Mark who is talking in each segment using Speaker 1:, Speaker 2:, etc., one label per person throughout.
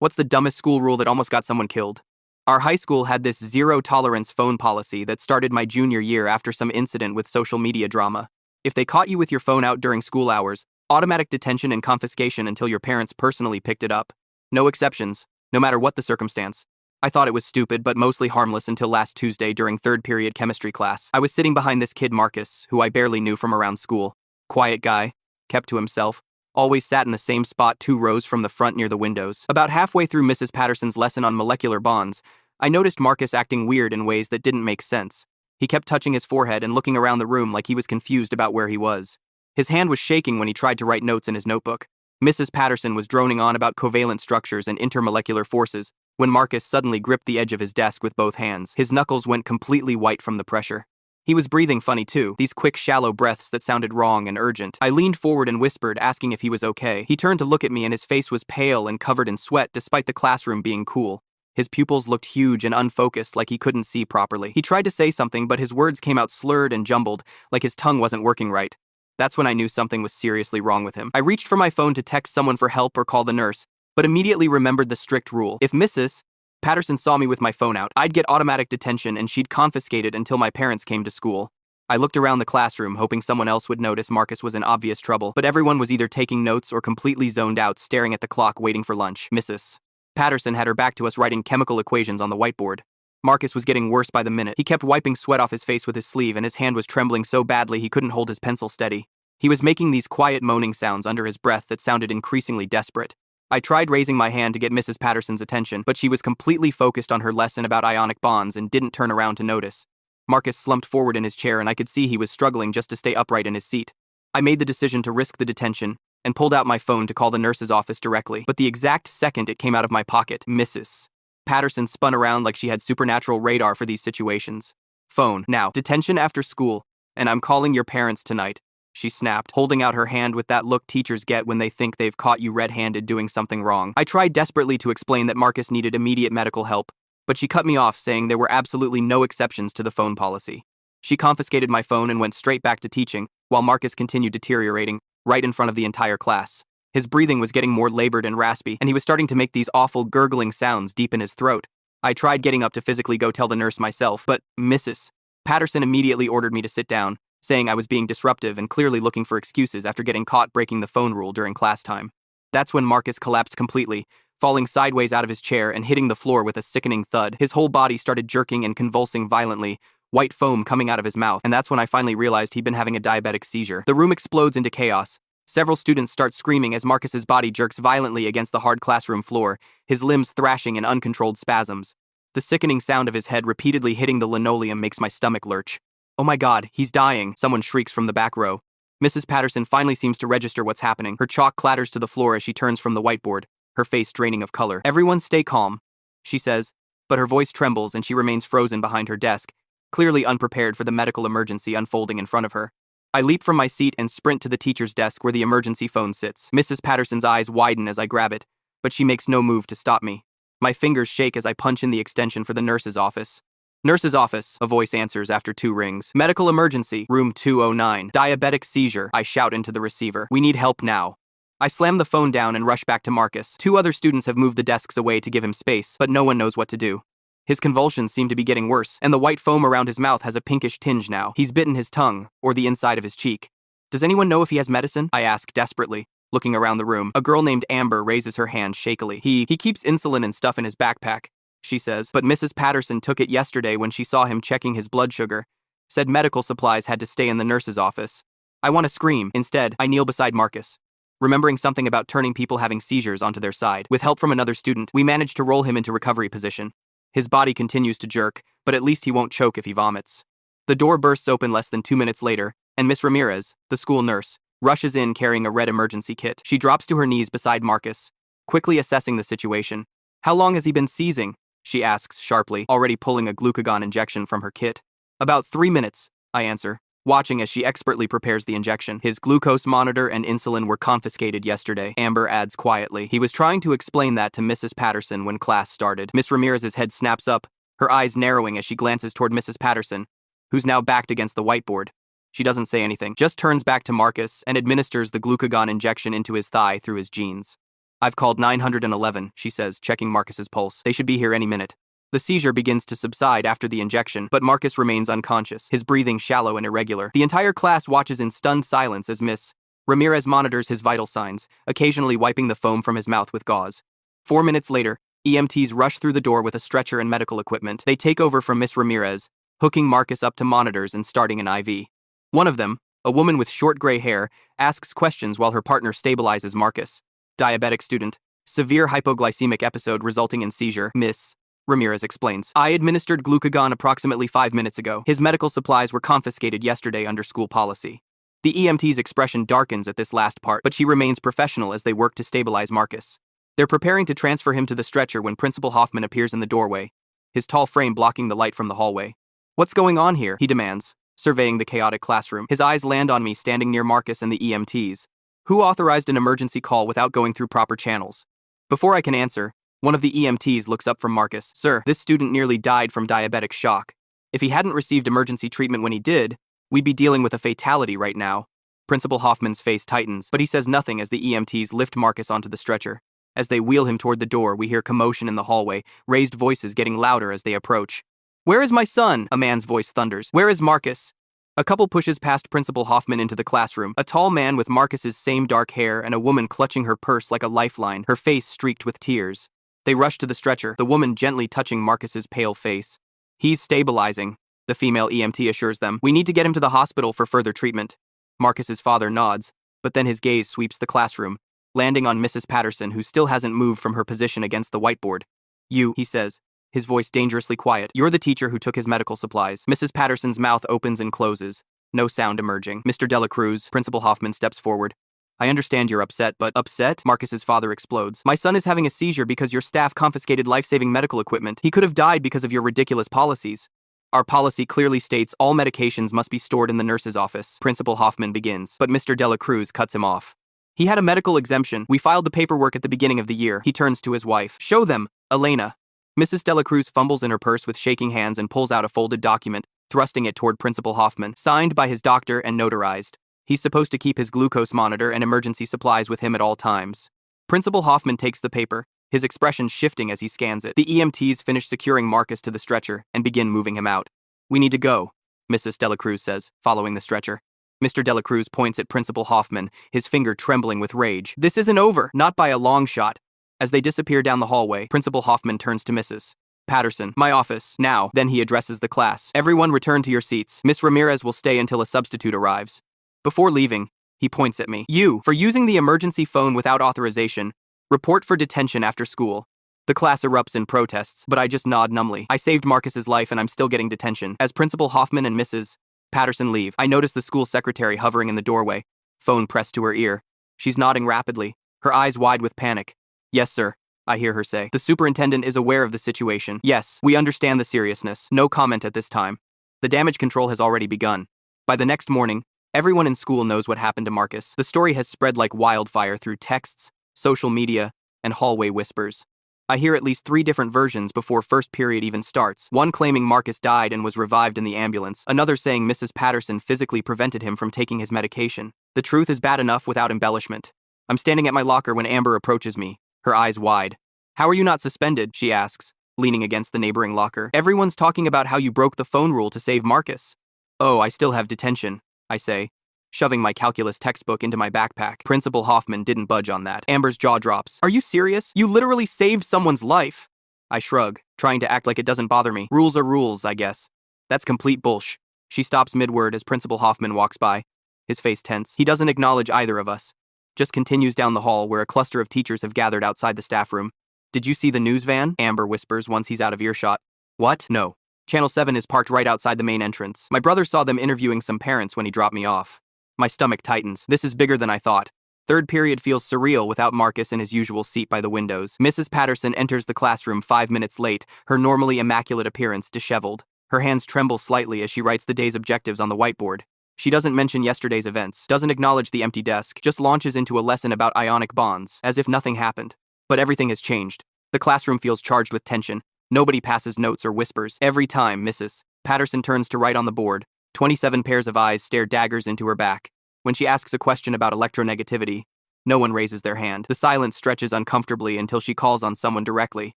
Speaker 1: What's the dumbest school rule that almost got someone killed? Our high school had this zero-tolerance phone policy that started my junior year after some incident with social media drama. If they caught you with your phone out during school hours, automatic detention and confiscation until your parents personally picked it up. No exceptions, no matter what the circumstance. I thought it was stupid, but mostly harmless until last Tuesday during third period chemistry class. I was sitting behind this kid Marcus, who I barely knew from around school. Quiet guy, kept to himself, always sat in the same spot 2 rows from the front near the windows. About halfway through Mrs. Patterson's lesson on molecular bonds, I noticed Marcus acting weird in ways that didn't make sense. He kept touching his forehead and looking around the room like he was confused about where he was. His hand was shaking when he tried to write notes in his notebook. Mrs. Patterson was droning on about covalent structures and intermolecular forces when Marcus suddenly gripped the edge of his desk with both hands. His knuckles went completely white from the pressure. He was breathing funny too, these quick, shallow breaths that sounded wrong and urgent. I leaned forward and whispered, asking if he was okay. He turned to look at me and his face was pale and covered in sweat despite the classroom being cool. His pupils looked huge and unfocused, like he couldn't see properly. He tried to say something, but his words came out slurred and jumbled, like his tongue wasn't working right. That's when I knew something was seriously wrong with him. I reached for my phone to text someone for help or call the nurse, but immediately remembered the strict rule. If Mrs. Patterson saw me with my phone out, I'd get automatic detention and she'd confiscate it until my parents came to school. I looked around the classroom, hoping someone else would notice Marcus was in obvious trouble, but everyone was either taking notes or completely zoned out, staring at the clock waiting for lunch. Mrs. Patterson had her back to us writing chemical equations on the whiteboard. Marcus was getting worse by the minute. He kept wiping sweat off his face with his sleeve and his hand was trembling so badly he couldn't hold his pencil steady. He was making these quiet moaning sounds under his breath that sounded increasingly desperate. I tried raising my hand to get Mrs. Patterson's attention, but she was completely focused on her lesson about ionic bonds and didn't turn around to notice. Marcus slumped forward in his chair and I could see he was struggling just to stay upright in his seat. I made the decision to risk the detention and pulled out my phone to call the nurse's office directly, but the exact second it came out of my pocket, Mrs. Patterson spun around like she had supernatural radar for these situations. Phone, now, detention after school, and I'm calling your parents tonight, she snapped, holding out her hand with that look teachers get when they think they've caught you red-handed doing something wrong. I tried desperately to explain that Marcus needed immediate medical help, but she cut me off saying there were absolutely no exceptions to the phone policy. She confiscated my phone and went straight back to teaching, while Marcus continued deteriorating, right in front of the entire class. His breathing was getting more labored and raspy, and he was starting to make these awful gurgling sounds deep in his throat. I tried getting up to physically go tell the nurse myself, but Mrs. Patterson immediately ordered me to sit down, saying I was being disruptive and clearly looking for excuses after getting caught breaking the phone rule during class time. That's when Marcus collapsed completely, falling sideways out of his chair and hitting the floor with a sickening thud. His whole body started jerking and convulsing violently, white foam coming out of his mouth, and that's when I finally realized he'd been having a diabetic seizure. The room explodes into chaos. Several students start screaming as Marcus's body jerks violently against the hard classroom floor, his limbs thrashing in uncontrolled spasms. The sickening sound of his head repeatedly hitting the linoleum makes my stomach lurch. Oh my God, he's dying, someone shrieks from the back row. Mrs. Patterson finally seems to register what's happening. Her chalk clatters to the floor as she turns from the whiteboard, her face draining of color. Everyone stay calm, she says, but her voice trembles and she remains frozen behind her desk, clearly unprepared for the medical emergency unfolding in front of her. I leap from my seat and sprint to the teacher's desk where the emergency phone sits. Mrs. Patterson's eyes widen as I grab it, but she makes no move to stop me. My fingers shake as I punch in the extension for the nurse's office. Nurse's office, a voice answers after 2 rings. Medical emergency, room 209. Diabetic seizure, I shout into the receiver. We need help now. I slam the phone down and rush back to Marcus. 2 other students have moved the desks away to give him space, but no one knows what to do. His convulsions seem to be getting worse, and the white foam around his mouth has a pinkish tinge now. He's bitten his tongue, or the inside of his cheek. Does anyone know if he has medicine? I ask desperately, looking around the room. A girl named Amber raises her hand shakily. He keeps insulin and stuff in his backpack, she says, but Mrs. Patterson took it yesterday when she saw him checking his blood sugar. Said medical supplies had to stay in the nurse's office. I want to scream. Instead, I kneel beside Marcus, remembering something about turning people having seizures onto their side. With help from another student, we managed to roll him into recovery position. His body continues to jerk, but at least he won't choke if he vomits. The door bursts open less than 2 minutes later, and Miss Ramirez, the school nurse, rushes in carrying a red emergency kit. She drops to her knees beside Marcus, quickly assessing the situation. How long has he been seizing? She asks sharply, already pulling a glucagon injection from her kit. About 3 minutes, I answer, watching as she expertly prepares the injection. His glucose monitor and insulin were confiscated yesterday, Amber adds quietly. He was trying to explain that to Mrs. Patterson when class started. Miss Ramirez's head snaps up, her eyes narrowing as she glances toward Mrs. Patterson, who's now backed against the whiteboard. She doesn't say anything, just turns back to Marcus and administers the glucagon injection into his thigh through his jeans. I've called 911, she says, checking Marcus's pulse. They should be here any minute. The seizure begins to subside after the injection, but Marcus remains unconscious, his breathing shallow and irregular. The entire class watches in stunned silence as Miss Ramirez monitors his vital signs, occasionally wiping the foam from his mouth with gauze. 4 minutes later, EMTs rush through the door with a stretcher and medical equipment. They take over from Miss Ramirez, hooking Marcus up to monitors and starting an IV. One of them, a woman with short gray hair, asks questions while her partner stabilizes Marcus. Diabetic student. Severe hypoglycemic episode resulting in seizure, Miss Ramirez explains. I administered glucagon approximately 5 minutes ago. His medical supplies were confiscated yesterday under school policy. The EMT's expression darkens at this last part, but she remains professional as they work to stabilize Marcus. They're preparing to transfer him to the stretcher when Principal Hoffman appears in the doorway, his tall frame blocking the light from the hallway. What's going on here? He demands, surveying the chaotic classroom. His eyes land on me standing near Marcus and the EMTs. Who authorized an emergency call without going through proper channels? Before I can answer, one of the EMTs looks up from Marcus. Sir, this student nearly died from diabetic shock. If he hadn't received emergency treatment when he did, we'd be dealing with a fatality right now. Principal Hoffman's face tightens, but he says nothing as the EMTs lift Marcus onto the stretcher. As they wheel him toward the door, we hear commotion in the hallway, raised voices getting louder as they approach. Where is my son? A man's voice thunders. Where is Marcus? A couple pushes past Principal Hoffman into the classroom, a tall man with Marcus's same dark hair and a woman clutching her purse like a lifeline, her face streaked with tears. They rush to the stretcher, the woman gently touching Marcus's pale face. He's stabilizing, the female EMT assures them. We need to get him to the hospital for further treatment. Marcus's father nods, but then his gaze sweeps the classroom, landing on Mrs. Patterson, who still hasn't moved from her position against the whiteboard. You, he says, his voice dangerously quiet. You're the teacher who took his medical supplies. Mrs. Patterson's mouth opens and closes, no sound emerging. Mr. Dela Cruz, Principal Hoffman steps forward. I understand you're upset, but upset? Marcus's father explodes. My son is having a seizure because your staff confiscated life-saving medical equipment. He could have died because of your ridiculous policies. Our policy clearly states all medications must be stored in the nurse's office. Principal Hoffman begins, but Mr. Dela Cruz cuts him off. He had a medical exemption. We filed the paperwork at the beginning of the year. He turns to his wife. Show them, Elena. Mrs. Dela Cruz fumbles in her purse with shaking hands and pulls out a folded document, thrusting it toward Principal Hoffman, signed by his doctor and notarized. He's supposed to keep his glucose monitor and emergency supplies with him at all times. Principal Hoffman takes the paper, his expression shifting as he scans it. The EMTs finish securing Marcus to the stretcher and begin moving him out. We need to go, Mrs. Dela Cruz says, following the stretcher. Mr. Dela Cruz points at Principal Hoffman, his finger trembling with rage. This isn't over, not by a long shot. As they disappear down the hallway, Principal Hoffman turns to Mrs. Patterson. My office, now. Then he addresses the class. Everyone return to your seats. Miss Ramirez will stay until a substitute arrives. Before leaving, he points at me. You, for using the emergency phone without authorization, report for detention after school. The class erupts in protests, but I just nod numbly. I saved Marcus's life and I'm still getting detention. As Principal Hoffman and Mrs. Patterson leave, I notice the school secretary hovering in the doorway, phone pressed to her ear. She's nodding rapidly, her eyes wide with panic. Yes, sir, I hear her say. The superintendent is aware of the situation. Yes, we understand the seriousness. No comment at this time. The damage control has already begun. By the next morning, everyone in school knows what happened to Marcus. The story has spread like wildfire through texts, social media, and hallway whispers. I hear at least 3 different versions before first period even starts. One claiming Marcus died and was revived in the ambulance. Another saying Mrs. Patterson physically prevented him from taking his medication. The truth is bad enough without embellishment. I'm standing at my locker when Amber approaches me, her eyes wide. How are you not suspended? She asks, leaning against the neighboring locker. Everyone's talking about how you broke the phone rule to save Marcus. Oh, I still have detention, I say, shoving my calculus textbook into my backpack. Principal Hoffman didn't budge on that. Amber's jaw drops. Are you serious? You literally saved someone's life. I shrug, trying to act like it doesn't bother me. Rules are rules, I guess. That's complete bullsh. She stops mid-word as Principal Hoffman walks by, his face tense. He doesn't acknowledge either of us, just continues down the hall where a cluster of teachers have gathered outside the staff room. Did you see the news van? Amber whispers once he's out of earshot. What? No. Channel 7 is parked right outside the main entrance. My brother saw them interviewing some parents when he dropped me off. My stomach tightens. This is bigger than I thought. Third period feels surreal without Marcus in his usual seat by the windows. Mrs. Patterson enters the classroom 5 minutes late, her normally immaculate appearance disheveled. Her hands tremble slightly as she writes the day's objectives on the whiteboard. She doesn't mention yesterday's events, doesn't acknowledge the empty desk, just launches into a lesson about ionic bonds, as if nothing happened. But everything has changed. The classroom feels charged with tension. Nobody passes notes or whispers. Every time Mrs. Patterson turns to write on the board, 27 pairs of eyes stare daggers into her back. When she asks a question about electronegativity, No one raises their hand. The silence stretches uncomfortably until she calls on someone directly.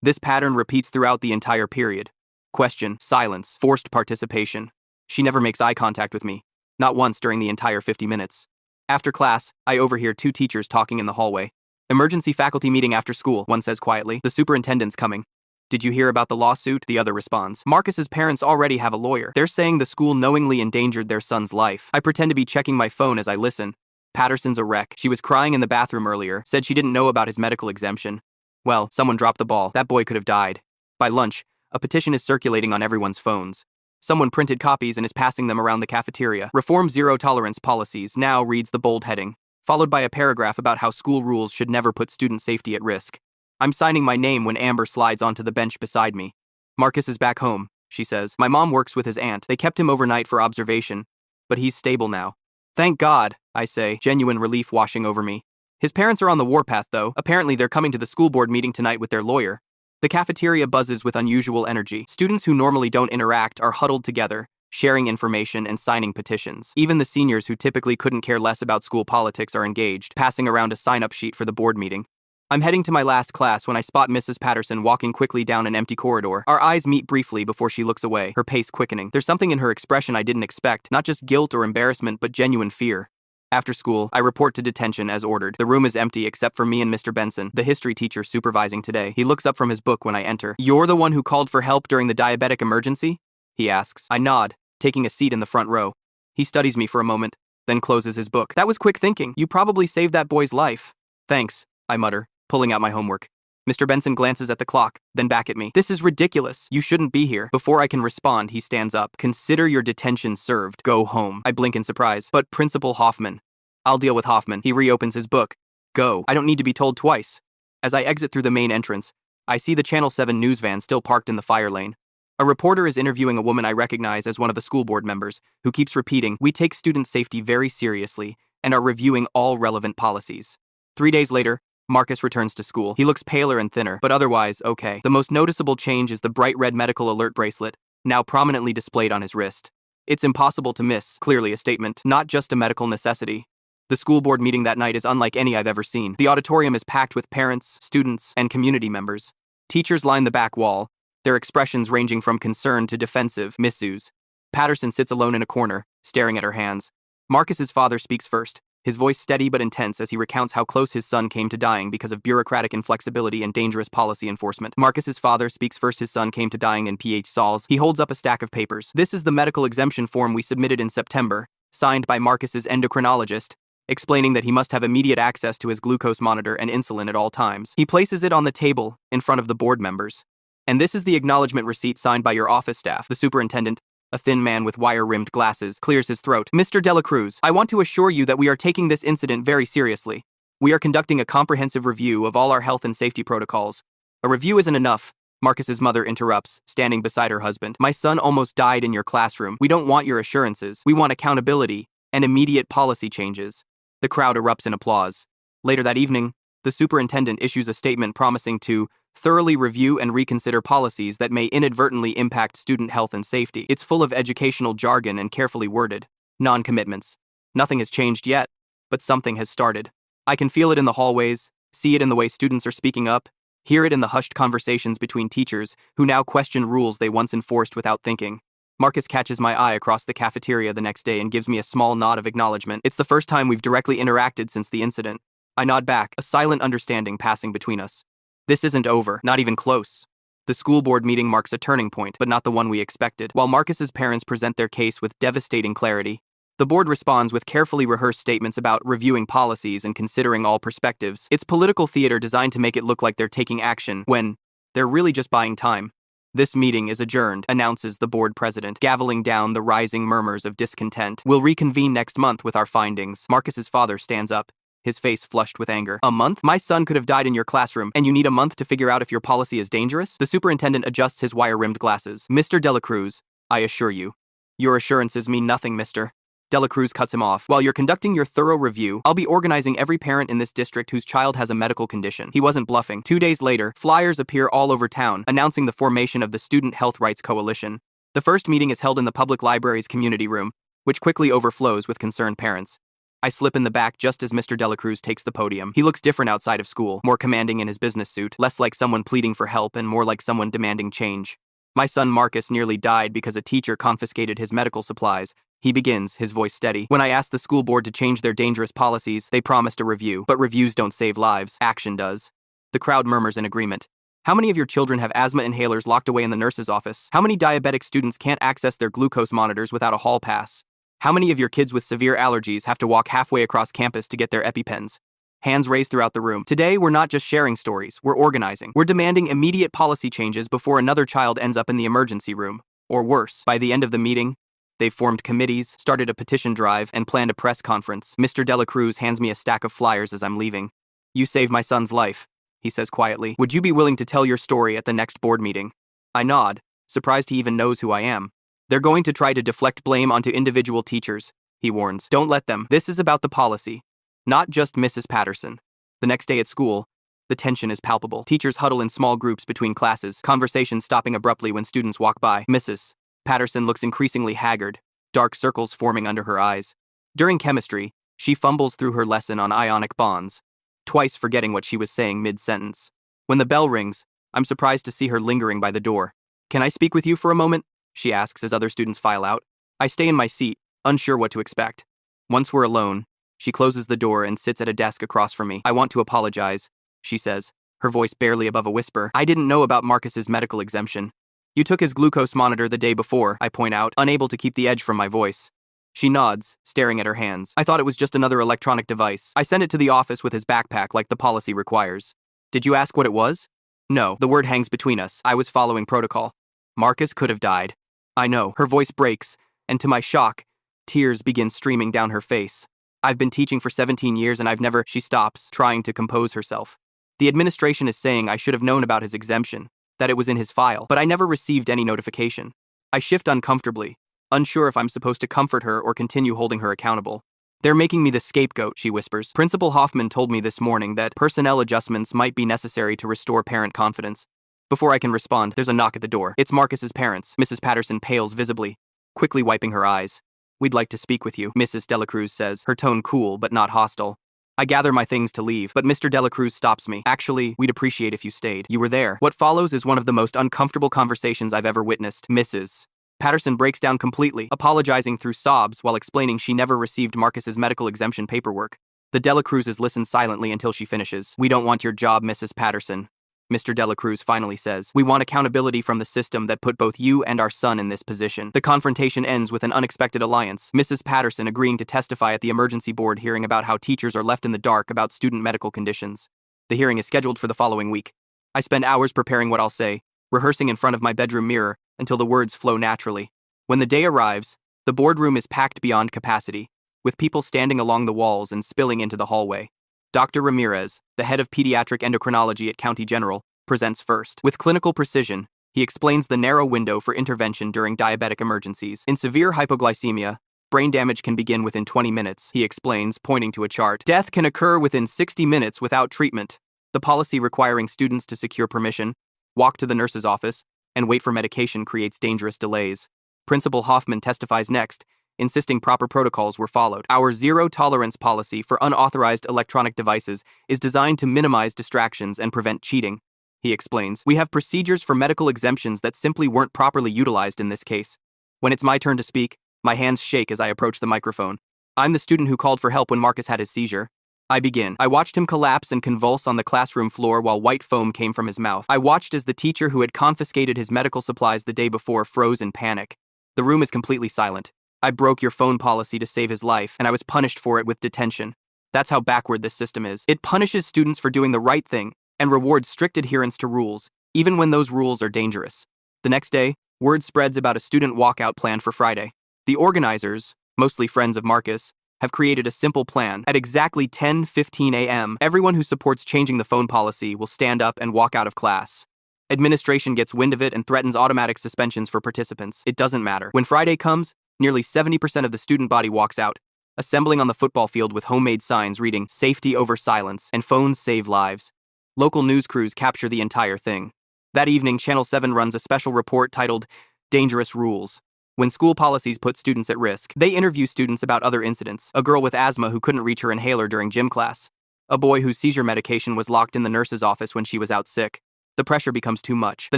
Speaker 1: This pattern repeats throughout the entire period. Question, silence, forced participation. She never makes eye contact with me. Not once during the entire 50 minutes. After class, I overhear two teachers talking in the hallway. Emergency faculty meeting after school, one says quietly. The superintendent's coming. Did you hear about the lawsuit? The other responds. Marcus's parents already have a lawyer. They're saying the school knowingly endangered their son's life. I pretend to be checking my phone as I listen. Patterson's a wreck. She was crying in the bathroom earlier, said she didn't know about his medical exemption. Well, someone dropped the ball. That boy could have died. By lunch, a petition is circulating on everyone's phones. Someone printed copies and is passing them around the cafeteria. Reform zero tolerance policies, now reads the bold heading, followed by a paragraph about how school rules should never put student safety at risk. I'm signing my name when Amber slides onto the bench beside me. Marcus is back home, she says. My mom works with his aunt. They kept him overnight for observation, but he's stable now. Thank God, I say, genuine relief washing over me. His parents are on the warpath, though. Apparently they're coming to the school board meeting tonight with their lawyer. The cafeteria buzzes with unusual energy. Students who normally don't interact are huddled together, sharing information and signing petitions. Even the seniors who typically couldn't care less about school politics are engaged, passing around a sign-up sheet for the board meeting. I'm heading to my last class when I spot Mrs. Patterson walking quickly down an empty corridor. Our eyes meet briefly before she looks away, her pace quickening. There's something in her expression I didn't expect, not just guilt or embarrassment, but genuine fear. After school, I report to detention as ordered. The room is empty except for me and Mr. Benson, the history teacher supervising today. He looks up from his book when I enter. You're the one who called for help during the diabetic emergency? He asks. I nod, taking a seat in the front row. He studies me for a moment, then closes his book. That was quick thinking. You probably saved that boy's life. Thanks, I mutter, pulling out my homework. Mr. Benson glances at the clock, then back at me. This is ridiculous. You shouldn't be here. Before I can respond, he stands up. Consider your detention served. Go home. I blink in surprise. But Principal Hoffman. I'll deal with Hoffman. He reopens his book. Go. I don't need to be told twice. As I exit through the main entrance, I see the Channel 7 news van still parked in the fire lane. A reporter is interviewing a woman I recognize as one of the school board members, who keeps repeating, "We take student safety very seriously and are reviewing all relevant policies." 3 days later, Marcus returns to school. He looks paler and thinner, but otherwise okay. The most noticeable change is the bright red medical alert bracelet, now prominently displayed on his wrist. It's impossible to miss, clearly a statement, not just a medical necessity. The school board meeting that night is unlike any I've ever seen. The auditorium is packed with parents, students, and community members. Teachers line the back wall, their expressions ranging from concern to defensive misuse. Patterson sits alone in a corner, staring at her hands. Marcus's father speaks first, his voice steady but intense as he recounts how close his son came to dying because of bureaucratic inflexibility and dangerous policy enforcement. Marcus's father speaks first. His son came to dying in PH Sauls. He holds up a stack of papers. This is the medical exemption form we submitted in September, signed by Marcus's endocrinologist, explaining that he must have immediate access to his glucose monitor and insulin at all times. He places it on the table in front of the board members. And this is the acknowledgement receipt signed by your office staff. The superintendent, a thin man with wire-rimmed glasses, clears his throat. Mr. Dela Cruz, I want to assure you that we are taking this incident very seriously. We are conducting a comprehensive review of all our health and safety protocols. A review isn't enough, Marcus's mother interrupts, standing beside her husband. My son almost died in your classroom. We don't want your assurances. We want accountability and immediate policy changes. The crowd erupts in applause. Later that evening, the superintendent issues a statement promising to thoroughly review and reconsider policies that may inadvertently impact student health and safety. It's full of educational jargon and carefully worded non-commitments. Nothing has changed yet, but something has started. I can feel it in the hallways, see it in the way students are speaking up, hear it in the hushed conversations between teachers who now question rules they once enforced without thinking. Marcus catches my eye across the cafeteria the next day and gives me a small nod of acknowledgement. It's the first time we've directly interacted since the incident. I nod back, a silent understanding passing between us. This isn't over, not even close. The school board meeting marks a turning point, but not the one we expected. While Marcus's parents present their case with devastating clarity, the board responds with carefully rehearsed statements about reviewing policies and considering all perspectives. It's political theater designed to make it look like they're taking action when they're really just buying time. This meeting is adjourned, announces the board president, gaveling down the rising murmurs of discontent. We'll reconvene next month with our findings. Marcus's father stands up, his face flushed with anger. A month? My son could have died in your classroom, and you need a month to figure out if your policy is dangerous? The superintendent adjusts his wire-rimmed glasses. Mr. Dela Cruz, I assure you. Your assurances mean nothing, Mr. Dela Cruz cuts him off. While you're conducting your thorough review, I'll be organizing every parent in this district whose child has a medical condition. He wasn't bluffing. 2 days later, flyers appear all over town, announcing the formation of the Student Health Rights Coalition. The first meeting is held in the public library's community room, which quickly overflows with concerned parents. I slip in the back just as Mr. Delacruz takes the podium. He looks different outside of school, more commanding in his business suit, less like someone pleading for help and more like someone demanding change. My son Marcus nearly died because a teacher confiscated his medical supplies. He begins, his voice steady. When I asked the school board to change their dangerous policies, they promised a review. But reviews don't save lives. Action does. The crowd murmurs in agreement. How many of your children have asthma inhalers locked away in the nurse's office? How many diabetic students can't access their glucose monitors without a hall pass? How many of your kids with severe allergies have to walk halfway across campus to get their EpiPens? Hands raised throughout the room. Today, we're not just sharing stories, we're organizing. We're demanding immediate policy changes before another child ends up in the emergency room. Or worse, by the end of the meeting, they've formed committees, started a petition drive, and planned a press conference. Mr. Delacruz hands me a stack of flyers as I'm leaving. You saved my son's life, he says quietly. Would you be willing to tell your story at the next board meeting? I nod, surprised he even knows who I am. They're going to try to deflect blame onto individual teachers, he warns. Don't let them. This is about the policy, not just Mrs. Patterson. The next day at school, the tension is palpable. Teachers huddle in small groups between classes, conversations stopping abruptly when students walk by. Mrs. Patterson looks increasingly haggard, dark circles forming under her eyes. During chemistry, she fumbles through her lesson on ionic bonds, twice forgetting what she was saying mid-sentence. When the bell rings, I'm surprised to see her lingering by the door. Can I speak with you for a moment? She asks as other students file out. I stay in my seat, unsure what to expect. Once we're alone, she closes the door and sits at a desk across from me. I want to apologize, she says, her voice barely above a whisper. I didn't know about Marcus's medical exemption. You took his glucose monitor the day before, I point out, unable to keep the edge from my voice. She nods, staring at her hands. I thought it was just another electronic device. I sent it to the office with his backpack like the policy requires. Did you ask what it was? No, the word hangs between us. I was following protocol. Marcus could have died. I know. Her voice breaks, and to my shock, tears begin streaming down her face. I've been teaching for 17 years and I've never... She stops, trying to compose herself. The administration is saying I should have known about his exemption, that it was in his file, but I never received any notification. I shift uncomfortably, unsure if I'm supposed to comfort her or continue holding her accountable. They're making me the scapegoat, she whispers. Principal Hoffman told me this morning that personnel adjustments might be necessary to restore parent confidence. Before I can respond, there's a knock at the door. It's Marcus's parents. Mrs. Patterson pales visibly, quickly wiping her eyes. We'd like to speak with you, Mrs. Delacruz says, her tone cool but not hostile. I gather my things to leave, but Mr. Delacruz stops me. Actually, we'd appreciate if you stayed. You were there. What follows is one of the most uncomfortable conversations I've ever witnessed. Mrs. Patterson breaks down completely, apologizing through sobs while explaining she never received Marcus's medical exemption paperwork. The Delacruzes listen silently until she finishes. We don't want your job, Mrs. Patterson, Mr. Delacruz finally says. We want accountability from the system that put both you and our son in this position. The confrontation ends with an unexpected alliance, Mrs. Patterson agreeing to testify at the emergency board hearing about how teachers are left in the dark about student medical conditions. The hearing is scheduled for the following week. I spend hours preparing what I'll say, rehearsing in front of my bedroom mirror until the words flow naturally. When the day arrives, the boardroom is packed beyond capacity, with people standing along the walls and spilling into the hallway. Dr. Ramirez, the head of pediatric endocrinology at County General, presents first. With clinical precision, he explains the narrow window for intervention during diabetic emergencies. In severe hypoglycemia, brain damage can begin within 20 minutes, he explains, pointing to a chart. Death can occur within 60 minutes without treatment. The policy requiring students to secure permission, walk to the nurse's office, and wait for medication creates dangerous delays. Principal Hoffman testifies next, insisting proper protocols were followed. Our zero-tolerance policy for unauthorized electronic devices is designed to minimize distractions and prevent cheating, he explains. We have procedures for medical exemptions that simply weren't properly utilized in this case. When it's my turn to speak, my hands shake as I approach the microphone. I'm the student who called for help when Marcus had his seizure. I begin. I watched him collapse and convulse on the classroom floor while white foam came from his mouth. I watched as the teacher who had confiscated his medical supplies the day before froze in panic. The room is completely silent. I broke your phone policy to save his life, and I was punished for it with detention. That's how backward this system is. It punishes students for doing the right thing and rewards strict adherence to rules, even when those rules are dangerous. The next day, word spreads about a student walkout planned for Friday. The organizers, mostly friends of Marcus, have created a simple plan. At exactly 10:15 a.m., everyone who supports changing the phone policy will stand up and walk out of class. Administration gets wind of it and threatens automatic suspensions for participants. It doesn't matter. When Friday comes, nearly 70% of the student body walks out, assembling on the football field with homemade signs reading, "Safety over silence," and "Phones save lives." Local news crews capture the entire thing. That evening, Channel 7 runs a special report titled, "Dangerous Rules." When school policies put students at risk, they interview students about other incidents. A girl with asthma who couldn't reach her inhaler during gym class. A boy whose seizure medication was locked in the nurse's office when she was out sick. The pressure becomes too much. The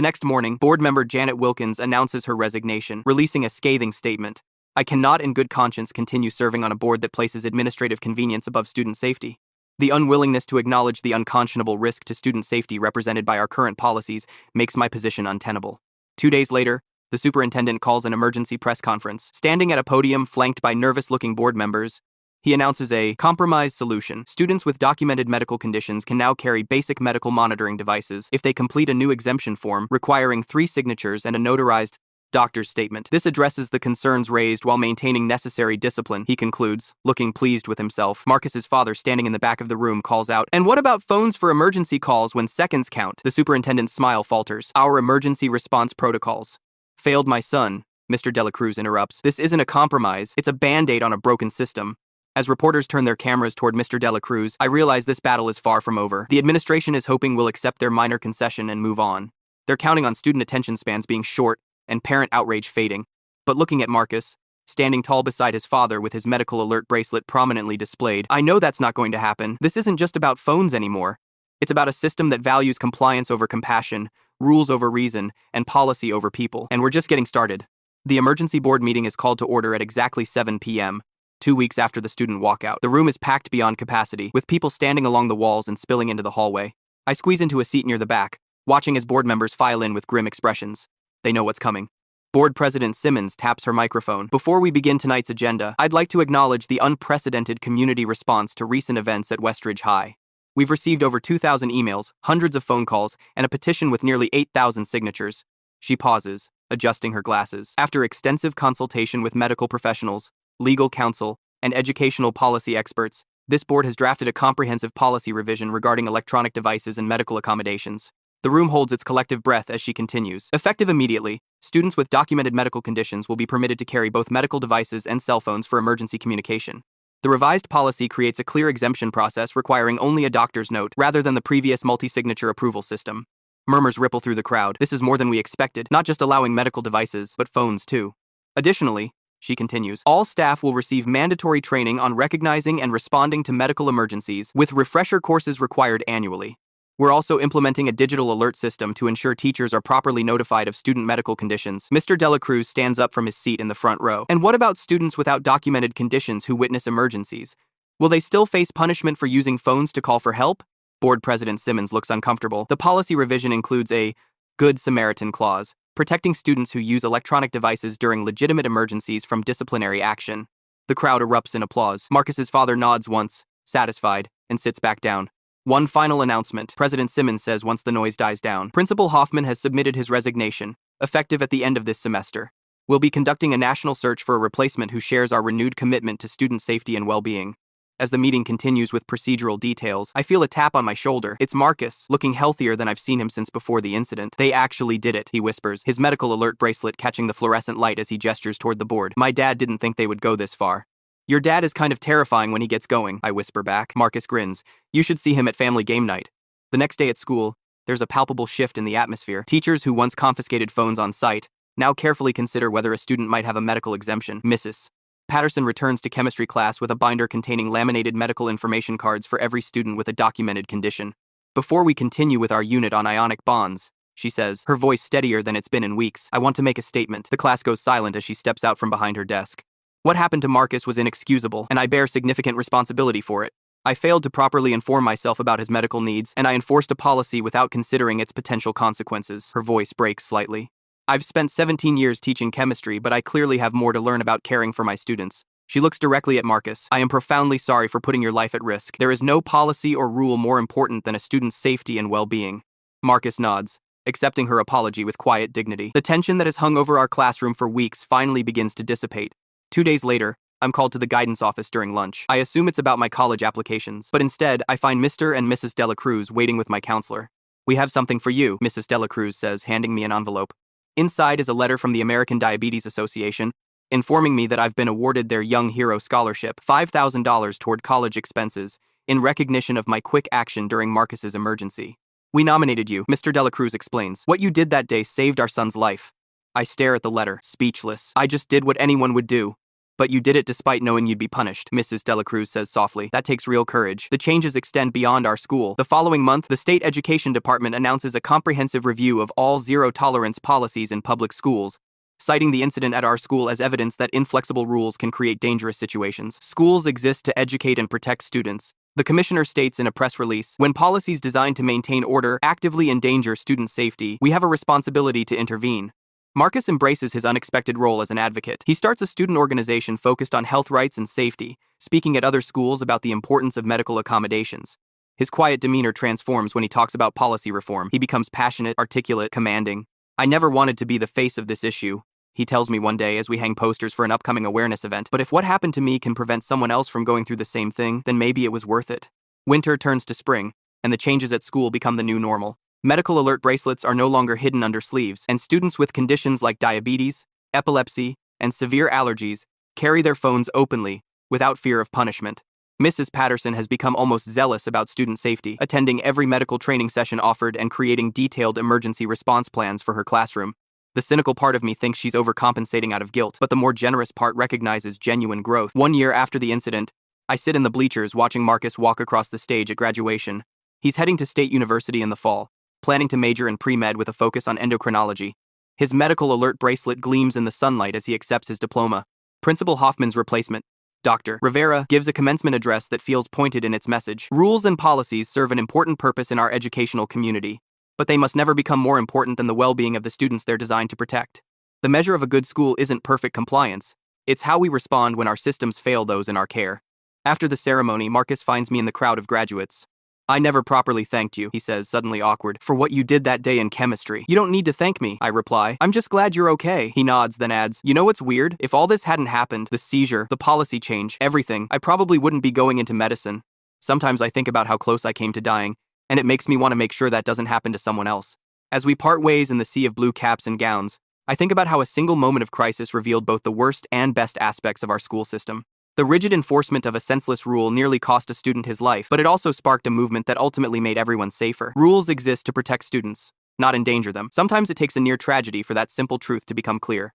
Speaker 1: next morning, board member Janet Wilkins announces her resignation, releasing a scathing statement. I cannot in good conscience continue serving on a board that places administrative convenience above student safety. The unwillingness to acknowledge the unconscionable risk to student safety represented by our current policies makes my position untenable. 2 days later, the superintendent calls an emergency press conference. Standing at a podium flanked by nervous-looking board members, he announces a compromise solution. Students with documented medical conditions can now carry basic medical monitoring devices if they complete a new exemption form requiring 3 signatures and a notarized doctor's statement. This addresses the concerns raised while maintaining necessary discipline, he concludes, looking pleased with himself. Marcus's father, standing in the back of the room, calls out, "And what about phones for emergency calls when seconds count?" The superintendent's smile falters. "Our emergency response protocols failed, my son," Mr. Dela Cruz interrupts. "This isn't a compromise, it's a band-aid on a broken system." As reporters turn their cameras toward Mr. Dela Cruz, I realize this battle is far from over. The administration is hoping we'll accept their minor concession and move on. They're counting on student attention spans being short and parent outrage fading. But looking at Marcus, standing tall beside his father with his medical alert bracelet prominently displayed, I know that's not going to happen. This isn't just about phones anymore. It's about a system that values compliance over compassion, rules over reason, and policy over people. And we're just getting started. The emergency board meeting is called to order at exactly 7 p.m., 2 weeks after the student walkout. The room is packed beyond capacity, with people standing along the walls and spilling into the hallway. I squeeze into a seat near the back, watching as board members file in with grim expressions. They know what's coming. Board President Simmons taps her microphone. Before we begin tonight's agenda, I'd like to acknowledge the unprecedented community response to recent events at Westridge High. We've received over 2,000 emails, hundreds of phone calls, and a petition with nearly 8,000 signatures. She pauses, adjusting her glasses. After extensive consultation with medical professionals, legal counsel, and educational policy experts, this board has drafted a comprehensive policy revision regarding electronic devices and medical accommodations. The room holds its collective breath as she continues. Effective immediately, students with documented medical conditions will be permitted to carry both medical devices and cell phones for emergency communication. The revised policy creates a clear exemption process requiring only a doctor's note rather than the previous multi-signature approval system. Murmurs ripple through the crowd. This is more than we expected, not just allowing medical devices, but phones too. Additionally, she continues, all staff will receive mandatory training on recognizing and responding to medical emergencies, with refresher courses required annually. We're also implementing a digital alert system to ensure teachers are properly notified of student medical conditions. Mr. Dela Cruz stands up from his seat in the front row. And what about students without documented conditions who witness emergencies? Will they still face punishment for using phones to call for help? Board President Simmons looks uncomfortable. The policy revision includes a Good Samaritan clause, protecting students who use electronic devices during legitimate emergencies from disciplinary action. The crowd erupts in applause. Marcus's father nods once, satisfied, and sits back down. One final announcement, President Simmons says once the noise dies down. Principal Hoffman has submitted his resignation, effective at the end of this semester. We'll be conducting a national search for a replacement who shares our renewed commitment to student safety and well-being. As the meeting continues with procedural details, I feel a tap on my shoulder. It's Marcus, looking healthier than I've seen him since before the incident. They actually did it, he whispers, his medical alert bracelet catching the fluorescent light as he gestures toward the board. My dad didn't think they would go this far. Your dad is kind of terrifying when he gets going, I whisper back. Marcus grins. You should see him at family game night. The next day at school, there's a palpable shift in the atmosphere. Teachers who once confiscated phones on site now carefully consider whether a student might have a medical exemption. Mrs. Patterson returns to chemistry class with a binder containing laminated medical information cards for every student with a documented condition. Before we continue with our unit on ionic bonds, she says, her voice steadier than it's been in weeks, I want to make a statement. The class goes silent as she steps out from behind her desk. What happened to Marcus was inexcusable, and I bear significant responsibility for it. I failed to properly inform myself about his medical needs, and I enforced a policy without considering its potential consequences. Her voice breaks slightly. I've spent 17 years teaching chemistry, but I clearly have more to learn about caring for my students. She looks directly at Marcus. I am profoundly sorry for putting your life at risk. There is no policy or rule more important than a student's safety and well-being. Marcus nods, accepting her apology with quiet dignity. The tension that has hung over our classroom for weeks finally begins to dissipate. 2 days later, I'm called to the guidance office during lunch. I assume it's about my college applications, but instead, I find Mr. and Mrs. Dela Cruz waiting with my counselor. We have something for you, Mrs. Dela Cruz says, handing me an envelope. Inside is a letter from the American Diabetes Association, informing me that I've been awarded their Young Hero Scholarship, $5,000 toward college expenses, in recognition of my quick action during Marcus's emergency. We nominated you, Mr. Dela Cruz explains. What you did that day saved our son's life. I stare at the letter, speechless. I just did what anyone would do. But you did it despite knowing you'd be punished, Mrs. Delacruz says softly. That takes real courage. The changes extend beyond our school. The following month, the state education department announces a comprehensive review of all zero-tolerance policies in public schools, citing the incident at our school as evidence that inflexible rules can create dangerous situations. Schools exist to educate and protect students. The commissioner states in a press release, when policies designed to maintain order actively endanger student safety, we have a responsibility to intervene. Marcus embraces his unexpected role as an advocate. He starts a student organization focused on health rights and safety, speaking at other schools about the importance of medical accommodations. His quiet demeanor transforms when he talks about policy reform. He becomes passionate, articulate, commanding. I never wanted to be the face of this issue, he tells me one day as we hang posters for an upcoming awareness event. But if what happened to me can prevent someone else from going through the same thing, then maybe it was worth it. Winter turns to spring, and the changes at school become the new normal. Medical alert bracelets are no longer hidden under sleeves, and students with conditions like diabetes, epilepsy, and severe allergies carry their phones openly, without fear of punishment. Mrs. Patterson has become almost zealous about student safety, attending every medical training session offered and creating detailed emergency response plans for her classroom. The cynical part of me thinks she's overcompensating out of guilt, but the more generous part recognizes genuine growth. 1 year after the incident, I sit in the bleachers watching Marcus walk across the stage at graduation. He's heading to State University in the fall, planning to major in pre-med with a focus on endocrinology. His medical alert bracelet gleams in the sunlight as he accepts his diploma. Principal Hoffman's replacement, Dr. Rivera, gives a commencement address that feels pointed in its message. Rules and policies serve an important purpose in our educational community, but they must never become more important than the well-being of the students they're designed to protect. The measure of a good school isn't perfect compliance. It's how we respond when our systems fail those in our care. After the ceremony, Marcus finds me in the crowd of graduates. I never properly thanked you, he says, suddenly awkward, for what you did that day in chemistry. You don't need to thank me, I reply. I'm just glad you're okay. He nods, then adds, you know what's weird? If all this hadn't happened, the seizure, the policy change, everything, I probably wouldn't be going into medicine. Sometimes I think about how close I came to dying, and it makes me want to make sure that doesn't happen to someone else. As we part ways in the sea of blue caps and gowns, I think about how a single moment of crisis revealed both the worst and best aspects of our school system. The rigid enforcement of a senseless rule nearly cost a student his life, but it also sparked a movement that ultimately made everyone safer. Rules exist to protect students, not endanger them. Sometimes it takes a near tragedy for that simple truth to become clear.